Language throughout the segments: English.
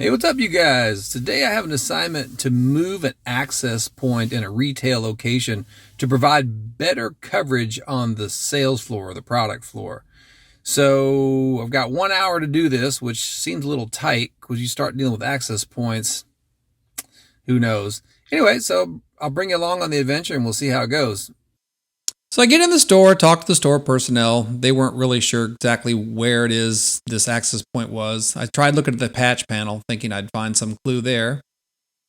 Hey, what's up, you guys? Today I have an assignment to move an access point in a retail location to provide better coverage on the sales floor or the product floor. So I've got 1 hour to do this, which seems a little tight because you start dealing with access points. Who knows? Anyway, so I'll bring you along on the adventure and we'll see how it goes. So I get in the store, talk to the store personnel. They weren't really sure exactly where it is this access point was. I tried looking at the patch panel, thinking I'd find some clue there.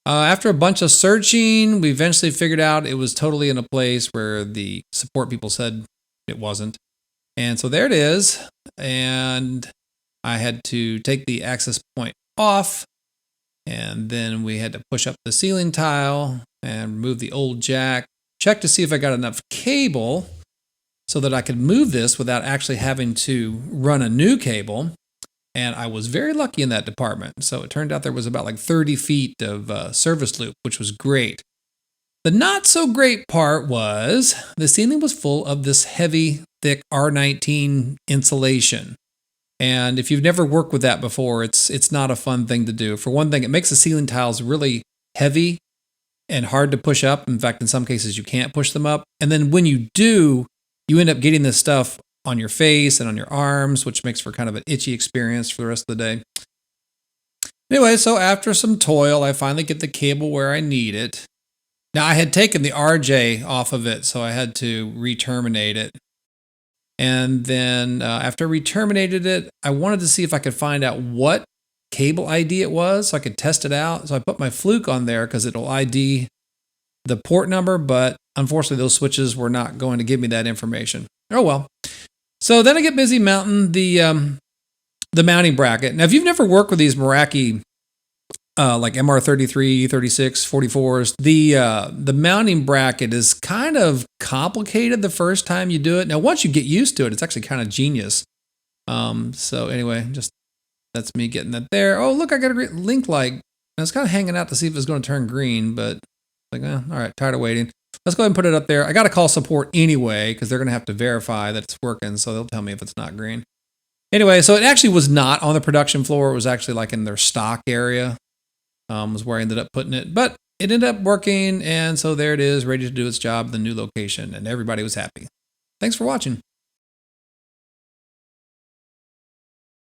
After a bunch of searching, we eventually figured out it was totally in a place where the support people said it wasn't. And so there it is. And I had to take the access point off. And then we had to push up the ceiling tile and remove the old jack. Check to see if I got enough cable so that I could move this without actually having to run a new cable. And I was very lucky in that department. So it turned out there was about like 30 feet of service loop, which was great. The not so great part was the ceiling was full of this heavy, thick R19 insulation. And if you've never worked with that before, it's not a fun thing to do. For one thing, it makes the ceiling tiles really heavy and hard to push up. In fact, in some cases, you can't push them up. And then when you do, you end up getting this stuff on your face and on your arms, which makes for kind of an itchy experience for the rest of the day. Anyway, so after some toil, I finally get the cable where I need it. Now, I had taken the RJ off of it, so I had to re-terminate it. And then after I re-terminated it, I wanted to see if I could find out what cable ID it was so I could test it out. So I put my fluke on there because it'll ID the port number, but unfortunately those switches were not going to give me that information. Oh well. So then I get busy mounting the mounting bracket. Now if you've never worked with these Meraki like MR33, 36, 44s, the mounting bracket is kind of complicated the first time you do it. Now once you get used to it, it's actually kind of genius. So anyway, just that's me getting that there. Oh, look, I got a great link light. I was kind of hanging out to see if it was going to turn green, but like, all right, tired of waiting. Let's go ahead and put it up there. I got to call support anyway because they're going to have to verify that it's working, so they'll tell me if it's not green. Anyway, so it actually was not on the production floor. It was actually like in their stock area was where I ended up putting it. But it ended up working, and so there it is, ready to do its job, the new location, and everybody was happy. Thanks for watching.